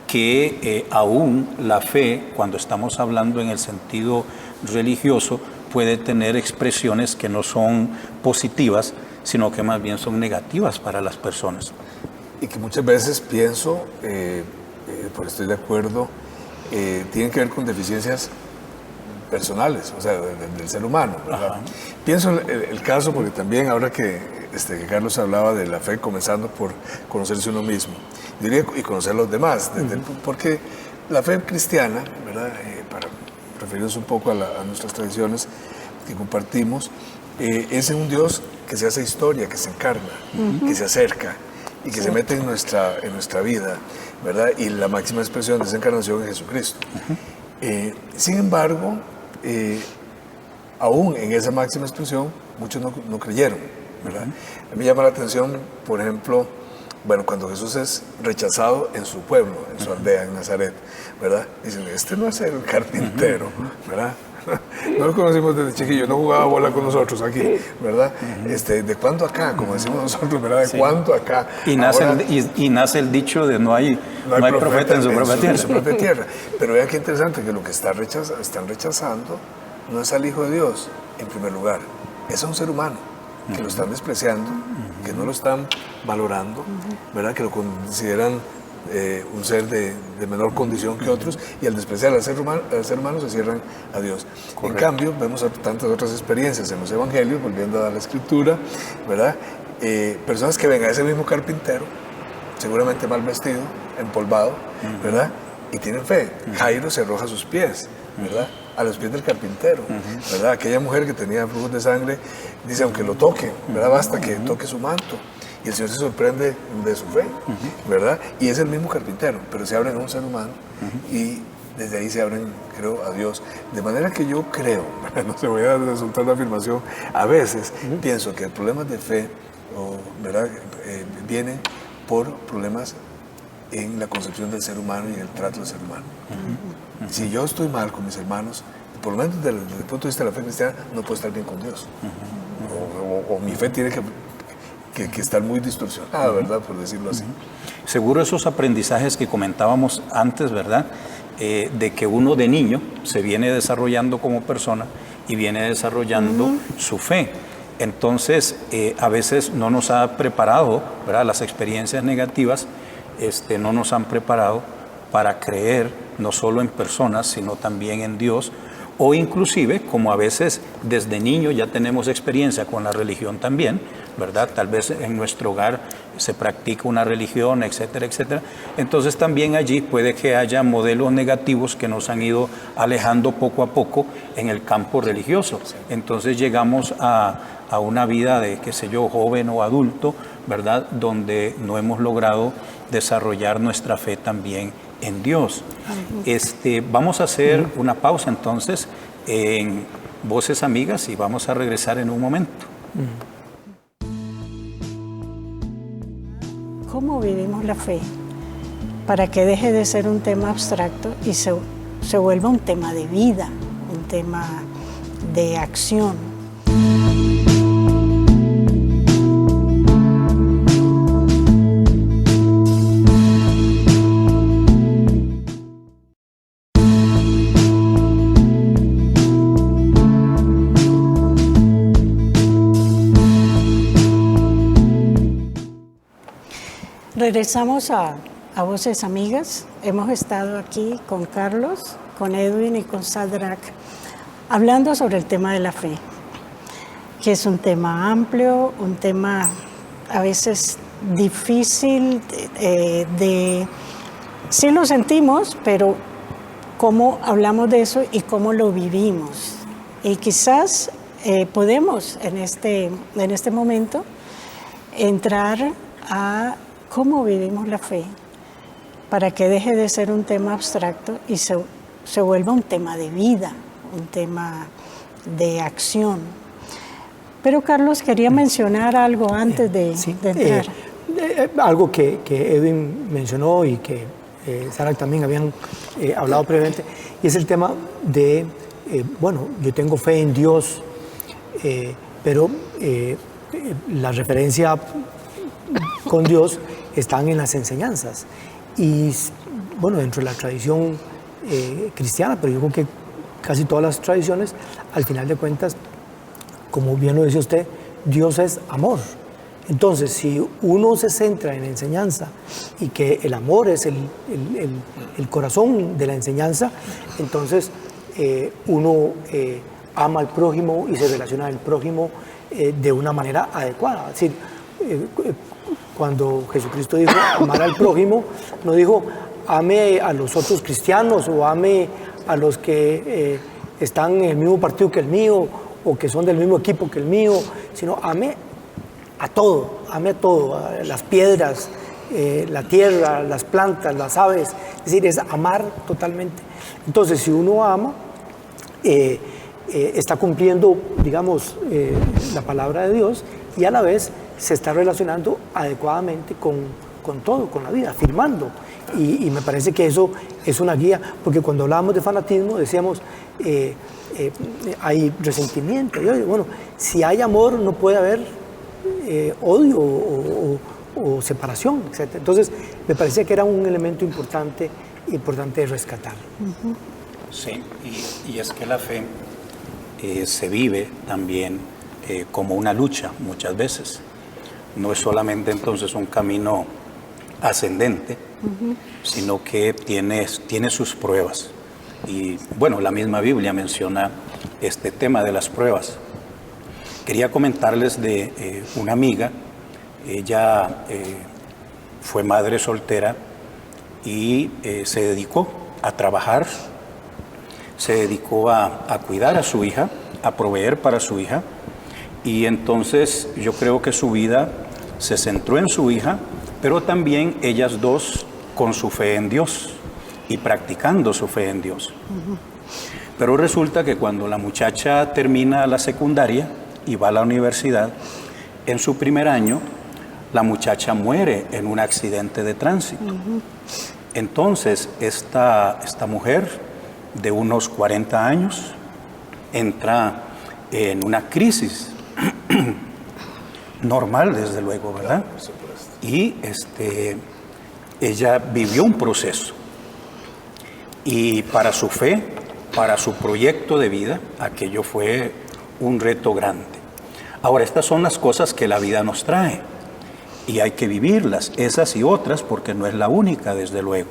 que aún la fe, cuando estamos hablando en el sentido religioso, puede tener expresiones que no son positivas, sino que más bien son negativas para las personas. Y que muchas veces pienso, por estoy de acuerdo, tienen que ver con deficiencias personales, o sea, del ser humano, ¿verdad? Pienso el caso, porque también ahora que Carlos hablaba de la fe comenzando por conocerse uno mismo, diría, y conocer a los demás, porque la fe cristiana, ¿verdad? Para referirnos un poco a nuestras tradiciones que compartimos, es un Dios que se hace historia, que se encarna, que se acerca y que se mete en nuestra vida, ¿verdad? Y la máxima expresión de esa encarnación es Jesucristo. Sin embargo, aún en esa máxima expresión, muchos no creyeron, ¿verdad? A mí me llama la atención, por ejemplo, Bueno, cuando Jesús es rechazado en su pueblo, en su aldea, en Nazaret, ¿verdad? Dicen, este no es el carpintero, ¿verdad? No lo conocimos desde chiquillo, no jugaba bola con nosotros aquí, ¿verdad? ¿De cuándo acá? Como decimos nosotros, ¿verdad? ¿De cuánto acá? Y nace el dicho de no hay profeta en su propia tierra. Pero vean qué interesante que lo que están rechazando no es al Hijo de Dios, en primer lugar, es a un ser humano, que lo están despreciando, que no lo están valorando, ¿verdad? Que lo consideran un ser de menor condición que otros, y al despreciar al ser humano se cierran a Dios. Correcto. En cambio, vemos tantas otras experiencias en los evangelios, volviendo a la escritura, ¿verdad? Personas que ven a ese mismo carpintero, seguramente mal vestido, empolvado, ¿verdad? Y tienen fe. Jairo se arroja a sus pies, ¿verdad? A los pies del carpintero, ¿verdad? Aquella mujer que tenía flujos de sangre dice, aunque lo toque, ¿verdad? Basta que toque su manto. Y el Señor se sorprende de su fe, ¿verdad? Y es el mismo carpintero, pero se abren a un ser humano y desde ahí se abren, creo, a Dios. De manera que yo creo, no se voy a resultar la afirmación, a veces pienso que problemas de fe, ¿verdad? Vienen por problemas en la concepción del ser humano y en el trato del ser humano. Si yo estoy mal con mis hermanos, por lo menos desde el punto de vista de la fe cristiana, no puedo estar bien con Dios. O mi fe tiene que estar muy distorsionada, ¿verdad? Por decirlo así. Seguro esos aprendizajes que comentábamos antes, ¿verdad? De que uno de niño se viene desarrollando como persona y viene desarrollando su fe. Entonces, a veces no nos ha preparado, ¿verdad? Las experiencias negativas no nos han preparado para creer no solo en personas, sino también en Dios, o inclusive, como a veces desde niño ya tenemos experiencia con la religión también, ¿verdad? Tal vez en nuestro hogar se practica una religión, etcétera, etcétera. Entonces también allí puede que haya modelos negativos que nos han ido alejando poco a poco en el campo religioso. Entonces llegamos a una vida de, qué sé yo, joven o adulto, ¿verdad? Donde no hemos logrado desarrollar nuestra fe también en Dios. Vamos a hacer una pausa entonces en Voces Amigas y vamos a regresar en un momento. ¿Cómo vivimos la fe? Para que deje de ser un tema abstracto y se vuelva un tema de vida, un tema de acción. Regresamos a Voces Amigas. Hemos estado aquí con Carlos, con Edwin y con Sadrach, hablando sobre el tema de la fe, que es un tema amplio, un tema a veces difícil sí lo sentimos, pero cómo hablamos de eso y cómo lo vivimos. Y quizás podemos en este momento entrar a cómo vivimos la fe para que deje de ser un tema abstracto y se vuelva un tema de vida, un tema de acción. Pero Carlos quería mencionar algo antes de entrar. Algo que Edwin mencionó y que Sadrach también habían hablado previamente, y es el tema de, yo tengo fe en Dios, pero la referencia con Dios están en las enseñanzas. Y dentro de la tradición cristiana, pero yo creo que casi todas las tradiciones, al final de cuentas, como bien lo decía usted, Dios es amor. Entonces, si uno se centra en la enseñanza y que el amor es el corazón de la enseñanza, entonces uno ama al prójimo y se relaciona al prójimo de una manera adecuada. Es decir, cuando Jesucristo dijo amar al prójimo, no dijo ame a los otros cristianos o ame a los que están en el mismo partido que el mío o que son del mismo equipo que el mío, sino ame a todo, a las piedras, la tierra, las plantas, las aves. Es decir, es amar totalmente. Entonces, si uno ama, está cumpliendo, digamos, la palabra de Dios y a la vez se está relacionando adecuadamente con todo, con la vida, afirmando. Y me parece que eso es una guía, porque cuando hablábamos de fanatismo decíamos, hay resentimiento. Y, bueno, si hay amor no puede haber odio o separación, etc. Entonces, me parecía que era un elemento importante de rescatar. Sí, y es que la fe se vive también como una lucha muchas veces. No es solamente entonces un camino ascendente, sino que tiene sus pruebas. Y bueno, la misma Biblia menciona este tema de las pruebas. Quería comentarles de una amiga. Ella fue madre soltera y se dedicó a trabajar, se dedicó a cuidar a su hija, a proveer para su hija, y entonces yo creo que su vida se centró en su hija, pero también ellas dos con su fe en Dios y practicando su fe en Dios. Pero resulta que cuando la muchacha termina la secundaria y va a la universidad, en su primer año, la muchacha muere en un accidente de tránsito. Entonces, esta mujer de unos 40 años entra en una crisis normal, desde luego, ¿verdad? Y ella vivió un proceso. Y para su fe, para su proyecto de vida, aquello fue un reto grande. Ahora, estas son las cosas que la vida nos trae. Y hay que vivirlas, esas y otras, porque no es la única, desde luego.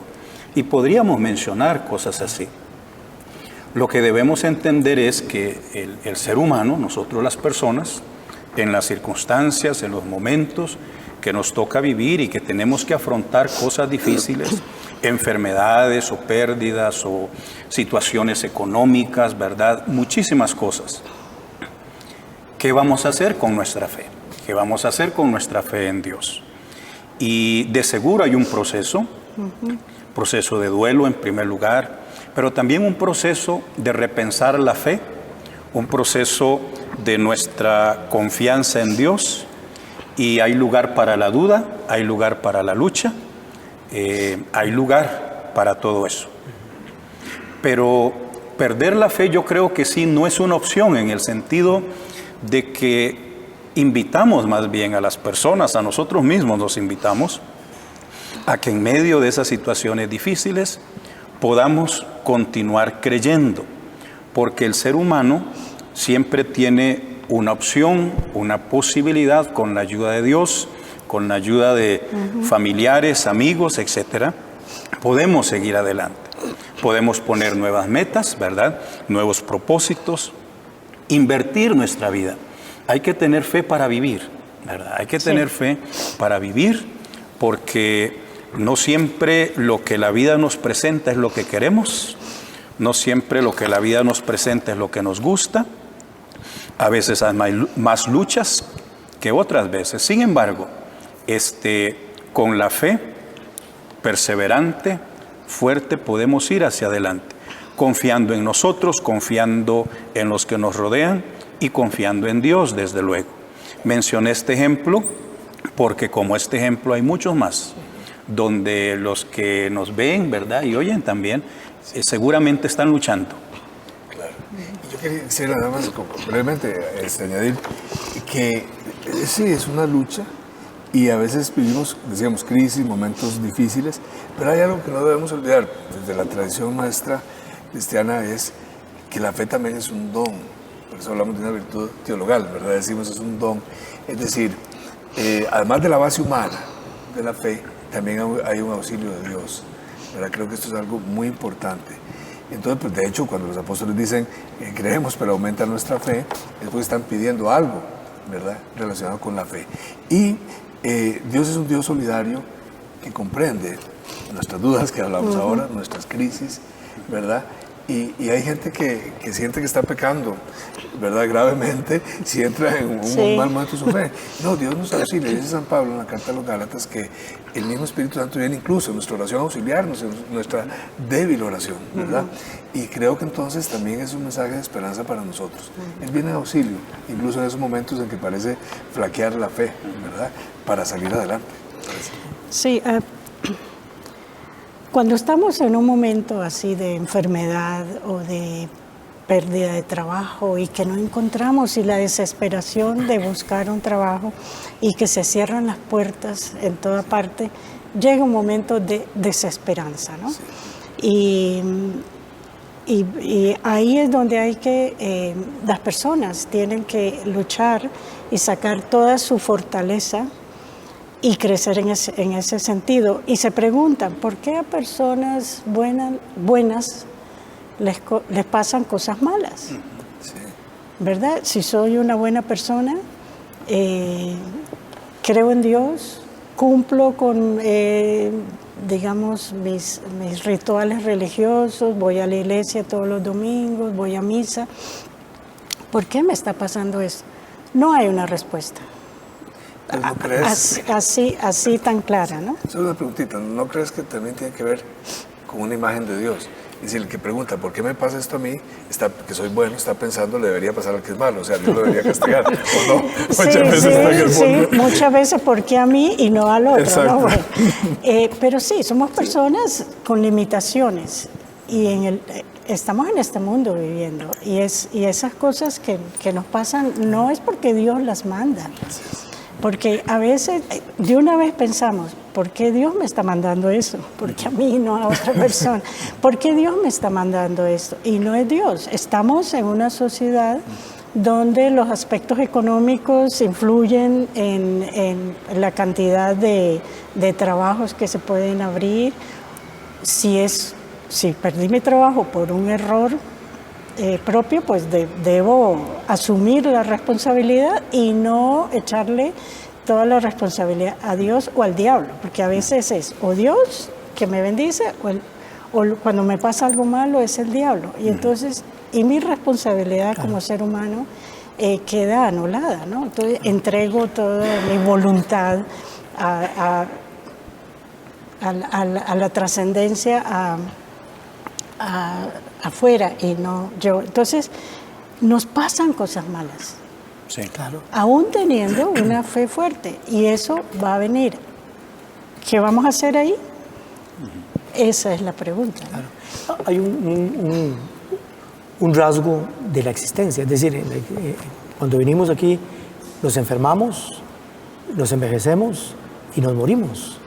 Y podríamos mencionar cosas así. Lo que debemos entender es que el ser humano, nosotros las personas, en las circunstancias, en los momentos que nos toca vivir y que tenemos que afrontar cosas difíciles, enfermedades o pérdidas o situaciones económicas, ¿verdad? Muchísimas cosas. ¿Qué vamos a hacer con nuestra fe? ¿Qué vamos a hacer con nuestra fe en Dios? Y de seguro hay un proceso de duelo en primer lugar, pero también un proceso de repensar la fe, un proceso de nuestra confianza en Dios, y hay lugar para la duda, hay lugar para la lucha, hay lugar para todo eso. Pero perder la fe yo creo que sí no es una opción, en el sentido de que invitamos más bien a las personas, a nosotros mismos nos invitamos a que en medio de esas situaciones difíciles podamos continuar creyendo, porque el ser humano siempre tiene una opción, una posibilidad, con la ayuda de Dios, con la ayuda de familiares, amigos, etcétera. Podemos seguir adelante, podemos poner nuevas metas, ¿verdad? Nuevos propósitos, invertir nuestra vida. Hay que tener fe para vivir, ¿verdad? Hay que tener fe para vivir, porque no siempre lo que la vida nos presenta es lo que queremos, no siempre lo que la vida nos presenta es lo que nos gusta. A veces hay más luchas que otras veces. Sin embargo, con la fe perseverante, fuerte, podemos ir hacia adelante, confiando en nosotros, confiando en los que nos rodean y confiando en Dios, desde luego. Mencioné este ejemplo porque como este ejemplo hay muchos más, donde los que nos ven, ¿verdad? Y oyen también, seguramente están luchando. Claro. Yo quisiera nada más brevemente añadir que sí, es una lucha y a veces vivimos, decíamos, crisis, momentos difíciles, pero hay algo que no debemos olvidar desde la tradición nuestra cristiana, es que la fe también es un don. Por eso hablamos de una virtud teologal, ¿verdad? Decimos es un don. Es decir, además de la base humana de la fe, también hay un auxilio de Dios, ¿verdad? Creo que esto es algo muy importante. Entonces, pues, de hecho, cuando los apóstoles dicen creemos pero aumenta nuestra fe, es porque están pidiendo algo, ¿verdad? Relacionado con la fe. Y Dios es un Dios solidario que comprende nuestras dudas que hablamos ahora, nuestras crisis, ¿verdad? Y hay gente que siente que está pecando, ¿verdad? Gravemente, si entra en un Sí. mal momento de su fe. No, Dios nos auxilia. Dice San Pablo en la carta a los Gálatas que el mismo Espíritu Santo viene incluso en nuestra oración a auxiliarnos, en nuestra débil oración, ¿verdad? Y creo que entonces también es un mensaje de esperanza para nosotros. Él viene de auxilio, incluso en esos momentos en que parece flaquear la fe, ¿verdad? Para salir adelante. Sí, cuando estamos en un momento así de enfermedad o de pérdida de trabajo y que no encontramos y la desesperación de buscar un trabajo y que se cierran las puertas en toda parte, llega un momento de desesperanza, ¿no? Sí. Y ahí es donde hay que, las personas tienen que luchar y sacar toda su fortaleza y crecer en ese sentido. Y se preguntan, ¿por qué a personas buenas les pasan cosas malas? Sí. ¿Verdad? Si soy una buena persona, creo en Dios, cumplo con, digamos, mis rituales religiosos, voy a la iglesia todos los domingos, voy a misa. ¿Por qué me está pasando eso? No hay una respuesta. ¿No crees? Así tan clara, ¿no? Solo una preguntita, ¿no crees que también tiene que ver con una imagen de Dios? Es decir, el que pregunta, ¿por qué me pasa esto a mí? Que soy bueno, está pensando, le debería pasar al que es malo, o sea, Dios lo debería castigar, ¿o no? Muchas veces está en el fondo. Sí, muchas veces, ¿por qué a mí y no al otro? Exacto. ¿No? Bueno, pero sí, somos personas con limitaciones y estamos en este mundo viviendo y esas cosas que nos pasan no es porque Dios las manda. Porque a veces de una vez pensamos, ¿por qué Dios me está mandando eso? ¿Por qué a mí no a otra persona? ¿Por qué Dios me está mandando esto? Y no es Dios. Estamos en una sociedad donde los aspectos económicos influyen en la cantidad de trabajos que se pueden abrir. Si perdí mi trabajo por un error propio, pues debo asumir la responsabilidad y no echarle toda la responsabilidad a Dios o al diablo, porque a veces es o Dios que me bendice o cuando me pasa algo malo es el diablo. Y entonces, mi responsabilidad como ser humano queda anulada, ¿no? Entonces entrego toda mi voluntad a la trascendencia, afuera y no yo. Entonces, nos pasan cosas malas. Sí, claro. Aún teniendo una fe fuerte. Y eso va a venir. ¿Qué vamos a hacer ahí? Esa es la pregunta, ¿no? Claro. Hay un rasgo de la existencia. Es decir, cuando venimos aquí, nos enfermamos, nos envejecemos y nos morimos.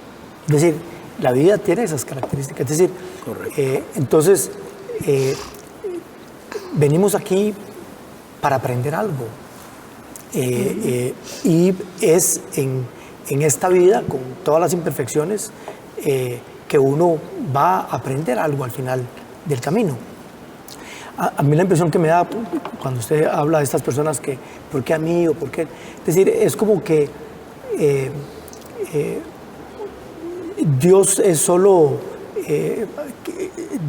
Es decir, la vida tiene esas características. Es decir, entonces, venimos aquí para aprender algo. Y es en esta vida, con todas las imperfecciones, que uno va a aprender algo al final del camino. A mí la impresión que me da cuando usted habla de estas personas que, ¿por qué a mí o por qué? Es decir, es como que Dios es solo,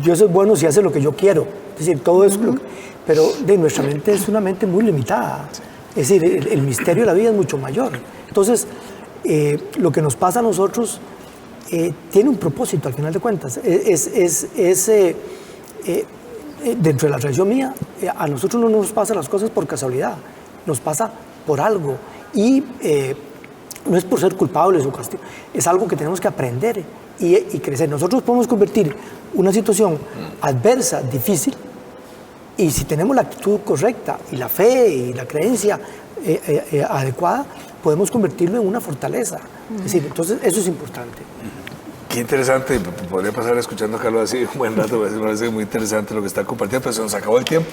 Dios es bueno si hace lo que yo quiero. Es decir, todo eso, pero de nuestra mente es una mente muy limitada. Es decir, el misterio de la vida es mucho mayor. Entonces, lo que nos pasa a nosotros tiene un propósito al final de cuentas. Dentro de la tradición mía, a nosotros no nos pasan las cosas por casualidad, nos pasa por algo. Y no es por ser culpables o castigo, es algo que tenemos que aprender y crecer. Nosotros podemos convertir una situación adversa, difícil, y si tenemos la actitud correcta y la fe y la creencia adecuada, podemos convertirlo en una fortaleza. Es decir, entonces eso es importante. Qué interesante, podría pasar escuchando a Carlos así un buen rato, me parece muy interesante lo que está compartiendo, pero se nos acabó el tiempo.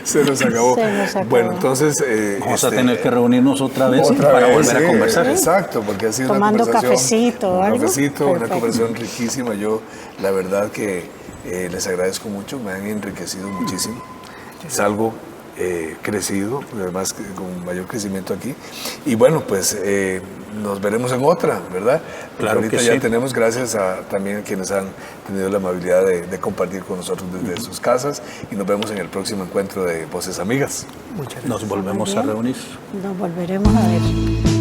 Se nos acabó. Bueno, entonces... vamos a tener que reunirnos otra vez para volver a conversar. Exacto, porque ha sido tomando una conversación... cafecito, algo. Una conversación riquísima. Yo, la verdad que les agradezco mucho, me han enriquecido muchísimo. Salgo crecido, además con mayor crecimiento aquí. Y bueno, pues nos veremos en otra, ¿verdad? Porque Claro ahorita que ya sí. tenemos, gracias también a quienes han tenido la amabilidad de compartir con nosotros desde sus casas, y nos vemos en el próximo encuentro de Voces Amigas. Muchas gracias. Nos volvemos a bien. reunir. Nos volveremos a ver.